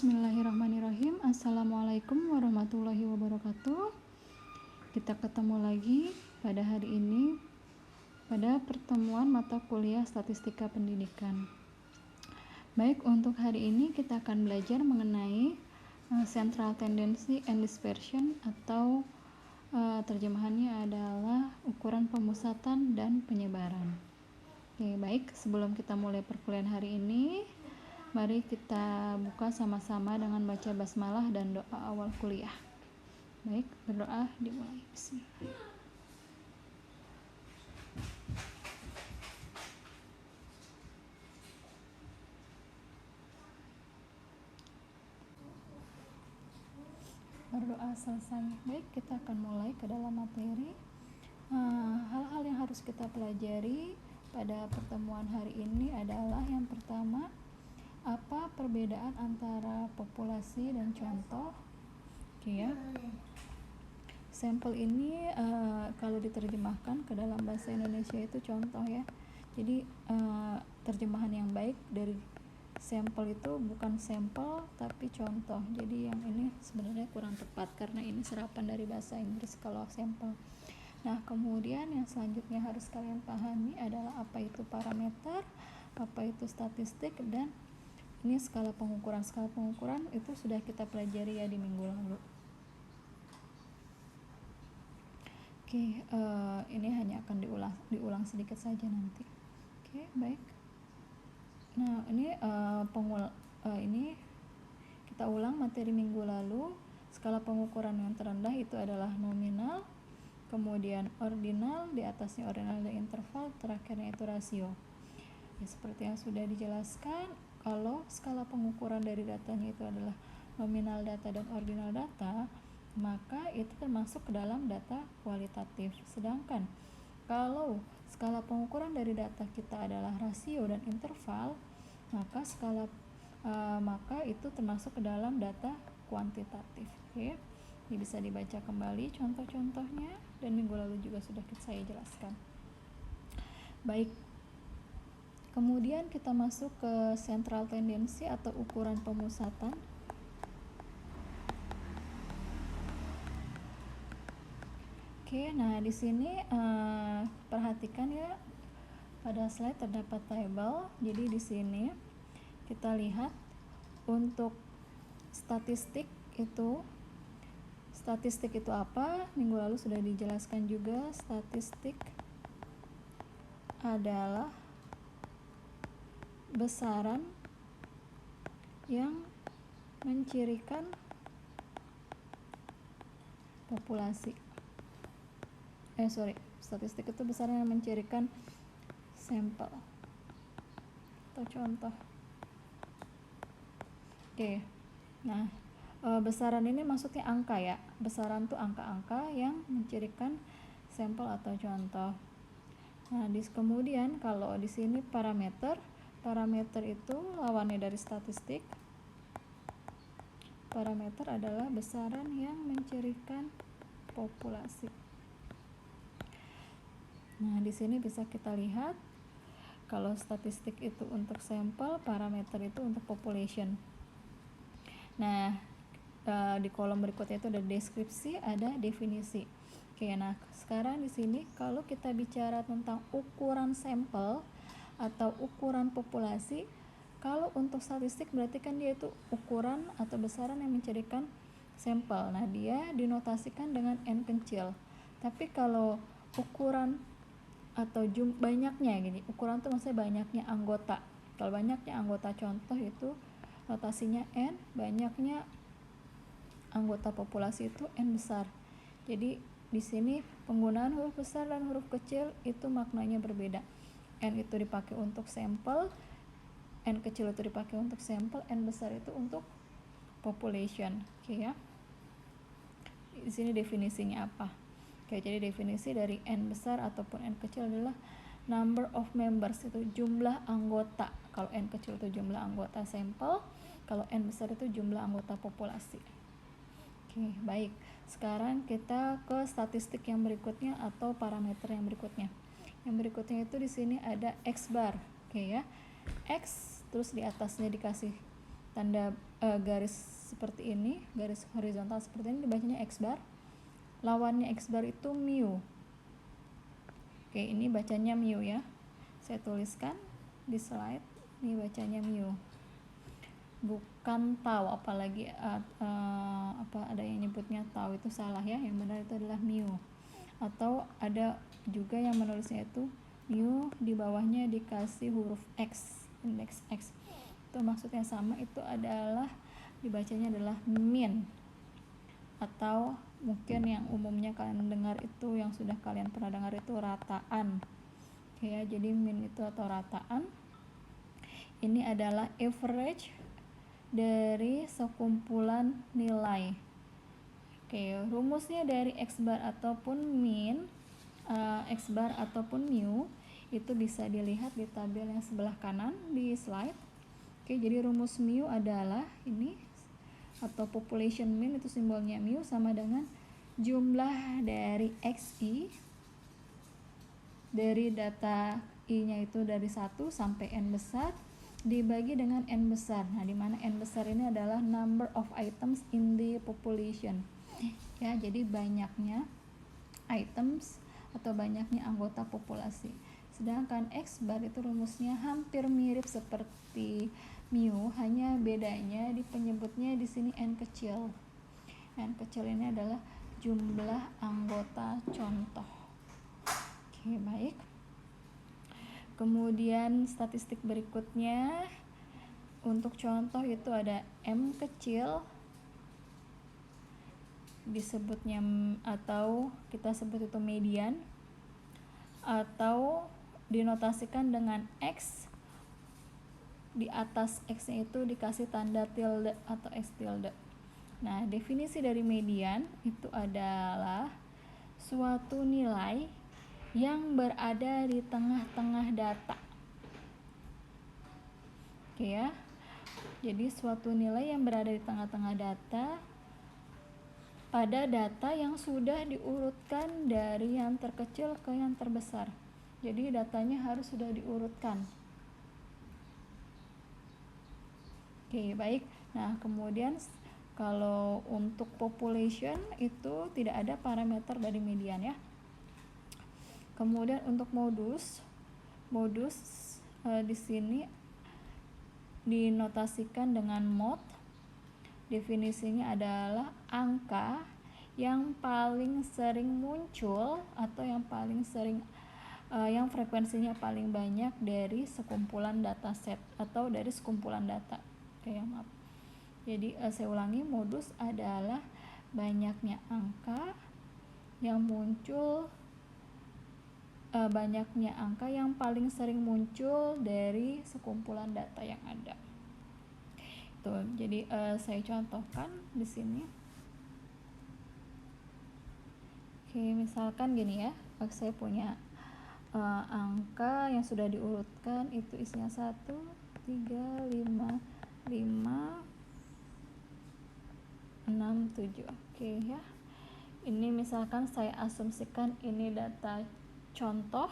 Bismillahirrahmanirrahim. Assalamualaikum warahmatullahi wabarakatuh. Kita ketemu lagi pada hari ini pada pertemuan mata kuliah Statistika Pendidikan. Baik, untuk hari ini kita akan belajar mengenai Central Tendency and Dispersion atau terjemahannya adalah ukuran pemusatan dan penyebaran. Oke, baik, sebelum kita mulai perkuliahan hari ini, mari kita buka sama-sama dengan baca basmalah dan doa awal kuliah. Baik, berdoa dimulai. Bismillah. Berdoa selesai. Baik, kita akan mulai ke dalam materi. Hal-hal yang harus kita pelajari pada pertemuan hari ini adalah yang pertama, apa perbedaan antara populasi dan contoh. Oke ya. Sampel ini kalau diterjemahkan ke dalam bahasa Indonesia itu contoh ya. Jadi terjemahan yang baik dari sampel itu bukan sampel tapi contoh. Jadi yang ini sebenarnya kurang tepat karena ini serapan dari bahasa Inggris kalau sampel. Nah, kemudian yang selanjutnya harus kalian pahami adalah apa itu parameter, apa itu statistik, dan ini skala pengukuran. Skala pengukuran itu sudah kita pelajari ya di minggu lalu. Oke, ini hanya akan diulang sedikit saja nanti. Oke, baik. Nah, ini kita ulang materi minggu lalu. Skala pengukuran yang terendah itu adalah nominal, kemudian ordinal, di atasnya ordinal dan interval, terakhirnya itu rasio. Ya, seperti yang sudah dijelaskan, kalau skala pengukuran dari datanya itu adalah nominal data dan ordinal data, maka itu termasuk ke dalam data kualitatif. Sedangkan kalau skala pengukuran dari data kita adalah rasio dan interval, maka itu termasuk ke dalam data kuantitatif. Oke. Ini bisa dibaca kembali contoh-contohnya dan minggu lalu juga sudah saya jelaskan. Baik. Kemudian kita masuk ke central tendency atau ukuran pemusatan. Oke, nah di sini perhatikan ya, pada slide terdapat tabel. Jadi di sini kita lihat untuk statistik itu apa? Minggu lalu sudah dijelaskan juga. Statistik adalah besaran yang mencirikan populasi. Statistik itu besaran yang mencirikan sampel atau contoh. Oke. Nah, besaran ini maksudnya angka ya. Besaran tuh angka-angka yang mencirikan sampel atau contoh. Nah, kemudian kalau di sini parameter itu lawannya dari statistik. Parameter adalah besaran yang mencirikan populasi. Nah, di sini bisa kita lihat kalau statistik itu untuk sampel, parameter itu untuk population. Nah, di kolom berikutnya itu ada deskripsi, ada definisi. Oke, nah sekarang di sini kalau kita bicara tentang ukuran sampel atau ukuran populasi, kalau untuk statistik berarti kan dia itu ukuran atau besaran yang mencirikan sampel. Nah, dia dinotasikan dengan N kecil. Tapi kalau ukuran atau banyaknya gini, ukuran itu maksudnya banyaknya anggota. Kalau banyaknya anggota contoh itu notasinya N, banyaknya anggota populasi itu N besar. Jadi di sini penggunaan huruf besar dan huruf kecil itu maknanya berbeda. N itu dipakai untuk sampel, N kecil itu dipakai untuk sampel, N besar itu untuk population. Oke ya. Di sini definisinya apa? Oke, jadi definisi dari N besar ataupun N kecil adalah number of members, itu jumlah anggota. Kalau N kecil itu jumlah anggota sampel, kalau N besar itu jumlah anggota populasi. Oke, baik. Sekarang kita ke statistik yang berikutnya atau parameter yang berikutnya. Yang berikutnya itu di sini ada X bar. Oke ya. X terus di atasnya dikasih tanda garis seperti ini, garis horizontal seperti ini dibacanya X bar. Lawannya X bar itu mu. Oke, ini bacanya mu ya. Saya tuliskan di slide, ini bacanya mu. Bukan tau, apalagi ada yang nyebutnya tau, itu salah ya. Yang benar itu adalah mu. Atau ada juga yang menulisnya itu mu, di bawahnya dikasih huruf X, indeks X. Itu maksudnya sama, itu adalah dibacanya adalah min. Atau mungkin yang umumnya kalian dengar itu, yang sudah kalian pernah dengar itu rataan. Oke ya, jadi min itu atau rataan. Ini adalah average dari sekumpulan nilai. Oke, rumusnya dari X bar ataupun min, X bar ataupun mu itu bisa dilihat di tabel yang sebelah kanan di slide. Oke, jadi rumus mu adalah ini, atau population mean itu simbolnya mu sama dengan jumlah dari XI dari data I-nya itu dari 1 sampai N besar dibagi dengan N besar. Nah, di mana N besar ini adalah number of items in the population. Ya, jadi banyaknya items atau banyaknya anggota populasi. Sedangkan X bar itu rumusnya hampir mirip seperti mu, hanya bedanya di penyebutnya di sini N kecil. N kecil ini adalah jumlah anggota contoh. Oke, baik. Kemudian statistik berikutnya untuk contoh itu ada M kecil, disebutnya atau kita sebut itu median, atau dinotasikan dengan X, di atas X-nya itu dikasih tanda tilde atau X tilde. Nah, definisi dari median itu adalah suatu nilai yang berada di tengah-tengah data. Oke ya. Jadi suatu nilai yang berada di tengah-tengah data pada data yang sudah diurutkan dari yang terkecil ke yang terbesar. Jadi datanya harus sudah diurutkan. Oke, baik. Nah, kemudian kalau untuk population itu tidak ada parameter dari median ya. Kemudian untuk modus di sini dinotasikan dengan mod. Definisinya adalah angka yang paling sering muncul atau yang paling sering yang frekuensinya paling banyak dari sekumpulan dataset atau dari sekumpulan data. Oke, maaf. Jadi saya ulangi, modus adalah banyaknya angka yang muncul, banyaknya angka yang paling sering muncul dari sekumpulan data yang ada. Tuh, jadi saya contohkan di sini. Oke, misalkan gini ya, saya punya angka yang sudah diurutkan itu isinya 1, 3, 5, 6, 7. Oke ya. Ini misalkan saya asumsikan ini data contoh,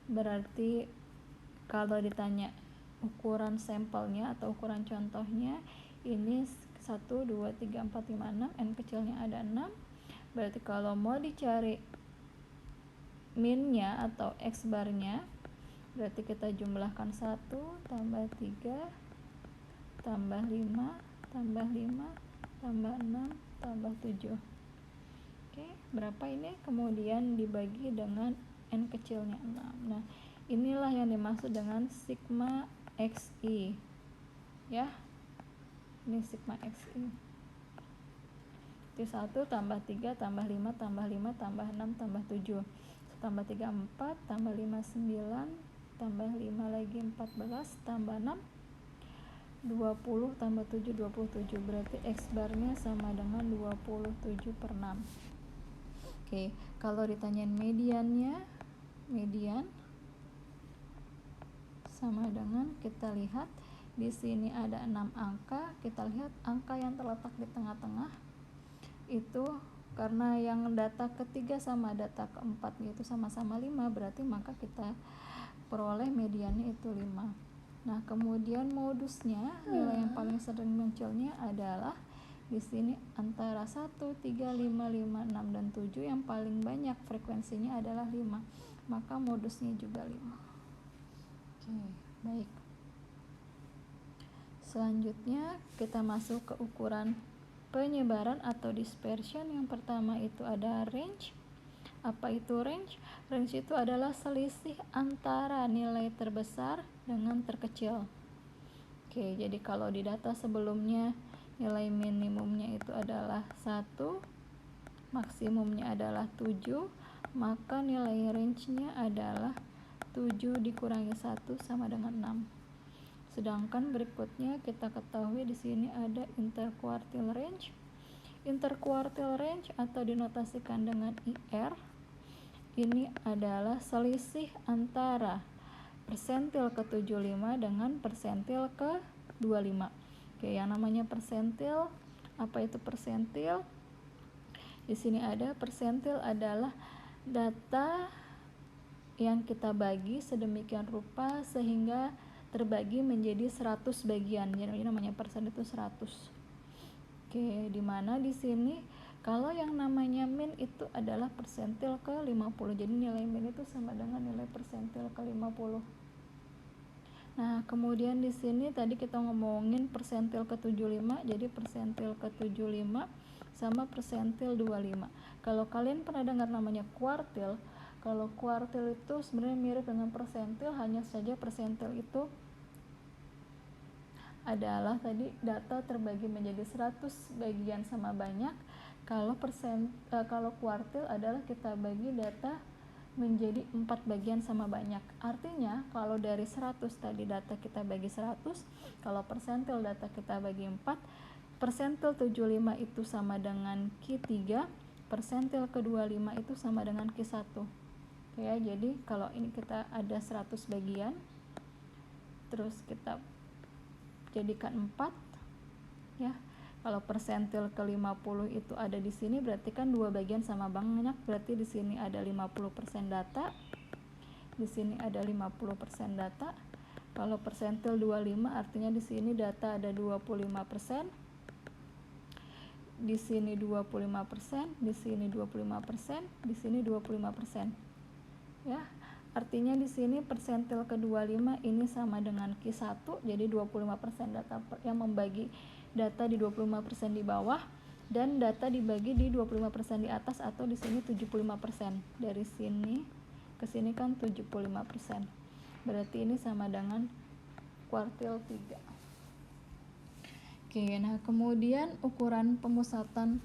berarti kalau ditanya ukuran sampelnya atau ukuran contohnya ini 1, 2, 3, 4, 5, 6, N kecilnya ada 6. Berarti kalau mau dicari minnya atau X barnya, berarti kita jumlahkan 1 tambah 3 tambah 5 tambah 5 tambah 6 tambah 7. Oke, berapa ini? Kemudian dibagi dengan N kecilnya 6. Nah, inilah yang dimaksud dengan sigma XI ya. Ini sigma XI itu 1 tambah 3 tambah 5 tambah 5 tambah 6 tambah 7 tambah 3 4 tambah 5 9 tambah 5 lagi 14 tambah 6 20 tambah 7 27. Berarti X barnya sama dengan 27/6. Oke, kalau ditanyain mediannya, median sama dengan, kita lihat di sini ada 6 angka, kita lihat angka yang terletak di tengah-tengah itu karena yang data ketiga sama data keempat yaitu sama-sama 5, berarti maka kita peroleh mediannya itu 5. Nah, kemudian modusnya, nilai yang paling sering munculnya adalah di sini antara 1, 3, 5, 5, 6, dan 7. Yang paling banyak frekuensinya adalah 5. Maka modusnya juga 5. Oke, baik. Selanjutnya kita masuk ke ukuran penyebaran atau dispersion. Yang pertama itu ada range. Apa itu range? Range itu adalah selisih antara nilai terbesar dengan terkecil. Oke, jadi kalau di data sebelumnya nilai minimumnya itu adalah 1, maksimumnya adalah 7, maka nilai range-nya adalah 7 dikurangi 1 sama dengan 6. Sedangkan berikutnya kita ketahui di sini ada interquartile range. Interquartile range atau dinotasikan dengan IR ini adalah selisih antara persentil ke 75 dengan persentil ke 25. Oke, yang namanya persentil, apa itu persentil? Di sini ada persentil adalah data yang kita bagi sedemikian rupa sehingga terbagi menjadi 100 bagian. Jadi namanya persen itu 100. Oke, dimana di sini kalau yang namanya min itu adalah persentil ke 50. Jadi nilai min itu sama dengan nilai persentil ke 50. Nah, kemudian di sini tadi kita ngomongin persentil ke 75, jadi persentil ke 75 sama persentil 25. Kalau kalian pernah dengar namanya kuartil, kalau kuartil itu sebenarnya mirip dengan persentil, hanya saja persentil itu adalah tadi data terbagi menjadi 100 bagian sama banyak. Kalau kuartil adalah kita bagi data menjadi 4 bagian sama banyak. Artinya kalau dari 100 tadi data kita bagi 100, kalau persentil data kita bagi 4, persentil 75 itu sama dengan Q3, persentil ke 25 itu sama dengan Q1. Ya, jadi kalau ini kita ada 100 bagian, terus kita jadikan 4 ya. Kalau persentil ke 50 itu ada di sini, berarti kan 2 bagian sama banyak, berarti di sini ada 50% data, di sini ada 50% data. Kalau persentil 25 artinya di sini data ada 25%, di sini 25%, di sini 25%, di sini 25%. Ya. Artinya di sini persentil ke 25 ini sama dengan Q1, jadi 25% data yang membagi data di 25% di bawah dan data dibagi di 25% di atas, atau di sini 75%. Dari sini ke sini kan 75%. Berarti ini sama dengan kuartil 3. Oke, nah kemudian ukuran pemusatan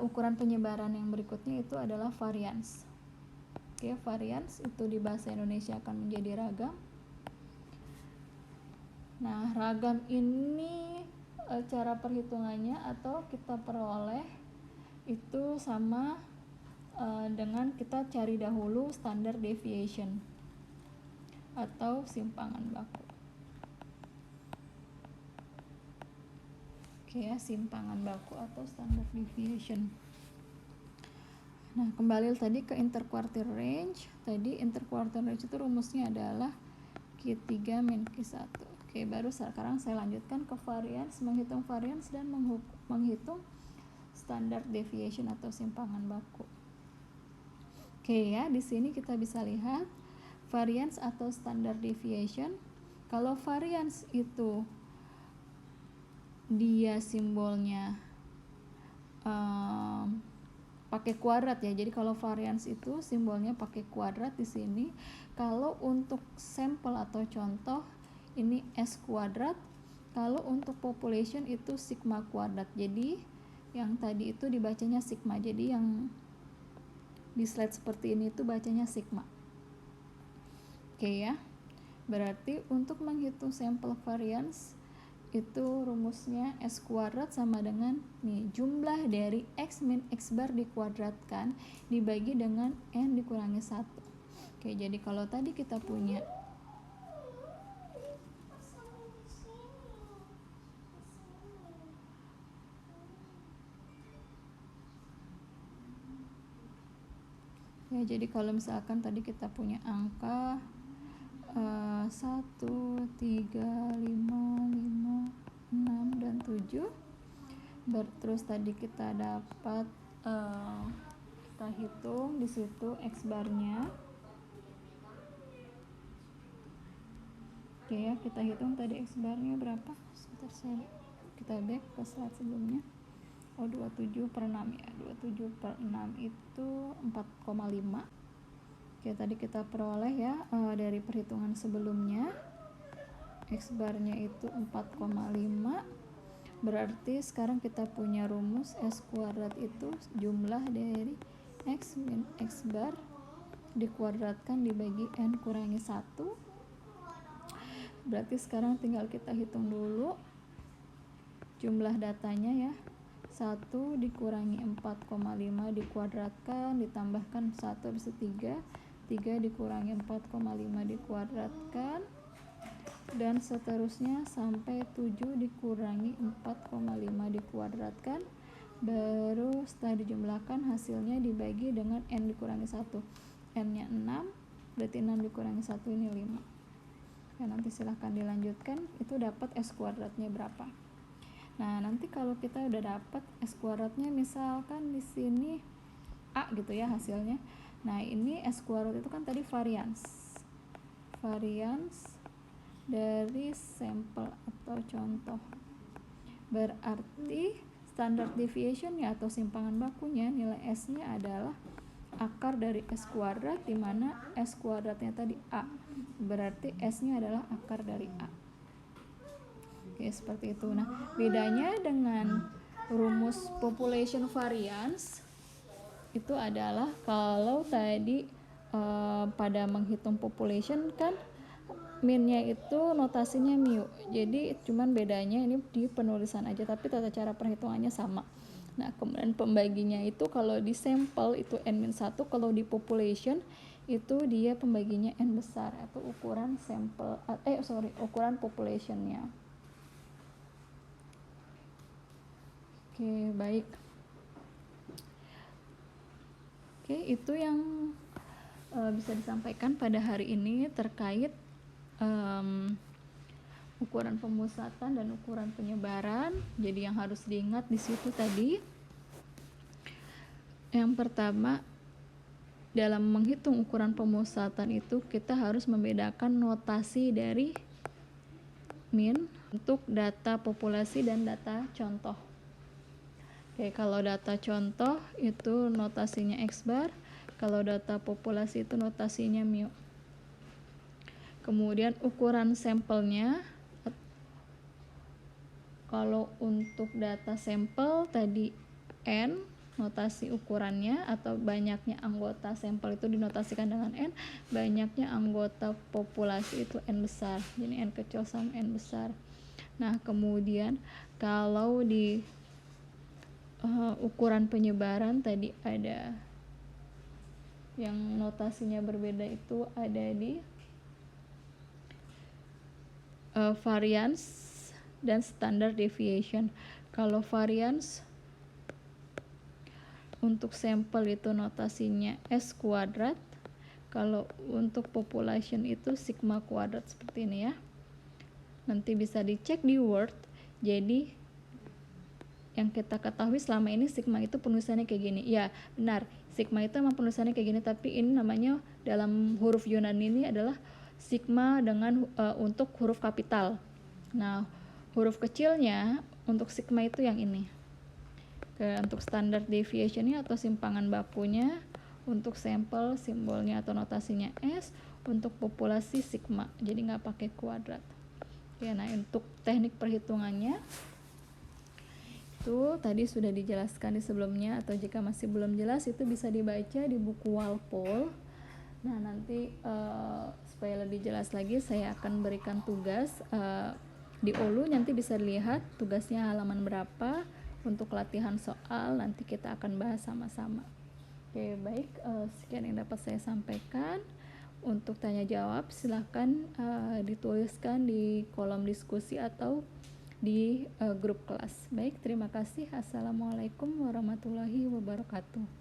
ukuran penyebaran yang berikutnya itu adalah varians. Oke, varians itu di bahasa Indonesia akan menjadi ragam. Nah, ragam ini cara perhitungannya atau kita peroleh itu sama dengan kita cari dahulu standard deviation atau simpangan baku. Oke ya, simpangan baku atau standard deviation. Nah, kembali tadi ke interquartile range. Tadi interquartile range itu rumusnya adalah Q3 min Q1. Oke, baru sekarang saya lanjutkan ke varians, menghitung varians dan menghitung standard deviation atau simpangan baku. Oke ya, di sini kita bisa lihat variance atau standard deviation. Kalau variance itu dia simbolnya pakai kuadrat ya. Jadi kalau variance itu simbolnya pakai kuadrat di sini. Kalau untuk sampel atau contoh ini S kuadrat. Kalau untuk population itu sigma kuadrat. Jadi yang tadi itu dibacanya sigma. Jadi yang di slide seperti ini itu bacanya sigma. Oke ya. Berarti untuk menghitung sampel variance itu rumusnya S kuadrat sama dengan nih, jumlah dari X min X bar dikuadratkan dibagi dengan N dikurangi 1. Oke, jadi kalau tadi kita punya ya, jadi kalau misalkan tadi kita punya angka 1, 3, 5, 6, dan 7. Terus tadi kita dapat kita hitung di situ X barnya. Oke ya, kita hitung tadi X barnya berapa. Sebentar, kita back ke slide sebelumnya. 27/6 ya. 27/6 itu 4,5. Oke, tadi kita peroleh ya dari perhitungan sebelumnya. X barnya itu 4,5. Berarti sekarang kita punya rumus S kuadrat itu jumlah dari X min X bar dikuadratkan dibagi N kurangi 1. Berarti sekarang tinggal kita hitung dulu jumlah datanya ya. 1 dikurangi 4,5 dikuadratkan ditambahkan 1 bisa 3 dikurangi 4,5 dikuadratkan, dan seterusnya sampai 7 dikurangi 4,5 dikuadratkan. Baru setelah dijumlahkan hasilnya dibagi dengan N dikurangi 1. N nya 6, berarti 6 dikurangi 1 ini 5. Ya, nanti silahkan dilanjutkan, itu dapat S kuadratnya berapa. Nah, nanti kalau kita udah dapat S kuadratnya, misalkan di sini A gitu ya hasilnya. Nah, ini S kuadrat itu kan tadi varians dari sampel atau contoh. Berarti standard deviation ya atau simpangan bakunya, nilai S-nya adalah akar dari S kuadrat, di mana S kuadratnya tadi A. Berarti S-nya adalah akar dari A. Oke, seperti itu. Nah, bedanya dengan rumus population variance itu adalah kalau tadi pada menghitung population kan min-nya itu notasinya mu. Jadi cuman bedanya ini di penulisan aja, tapi tata cara perhitungannya sama. Nah, kemudian pembaginya itu kalau di sampel itu N-1, kalau di population itu dia pembaginya N besar atau ukuran sampel ukuran populationnya. Oke, baik. Oke, itu yang bisa disampaikan pada hari ini terkait ukuran pemusatan dan ukuran penyebaran. Jadi yang harus diingat di situ tadi, yang pertama, dalam menghitung ukuran pemusatan itu kita harus membedakan notasi dari min untuk data populasi dan data contoh. Oke, kalau data contoh itu notasinya X bar, kalau data populasi itu notasinya mu. Kemudian ukuran sampelnya, kalau untuk data sampel tadi N, notasi ukurannya atau banyaknya anggota sampel itu dinotasikan dengan N, banyaknya anggota populasi itu N besar, jadi N kecil sama N besar. Nah, kemudian kalau di ukuran penyebaran tadi ada yang notasinya berbeda, itu ada di variance dan standard deviation. Kalau variance untuk sampel itu notasinya S kuadrat, kalau untuk population itu sigma kuadrat, seperti ini ya. Nanti bisa dicek di Word. Jadi yang kita ketahui selama ini sigma itu penulisannya kayak gini. Ya, benar. Sigma itu emang penulisannya kayak gini, tapi ini namanya dalam huruf Yunani ini adalah sigma dengan untuk huruf kapital. Nah, huruf kecilnya untuk sigma itu yang ini. Untuk standard deviation-nya atau simpangan bakunya, untuk sampel simbolnya atau notasinya S, untuk populasi sigma, jadi nggak pakai kuadrat. Ya, nah untuk teknik perhitungannya itu tadi sudah dijelaskan di sebelumnya, atau jika masih belum jelas itu bisa dibaca di buku Walpole. Nah, nanti supaya lebih jelas lagi saya akan berikan tugas di OLU, nanti bisa dilihat tugasnya halaman berapa. Untuk latihan soal nanti kita akan bahas sama-sama. Oke, baik, sekian yang dapat saya sampaikan. Untuk tanya jawab silahkan dituliskan di kolom diskusi atau di grup kelas. Baik, terima kasih. Assalamualaikum warahmatullahi wabarakatuh.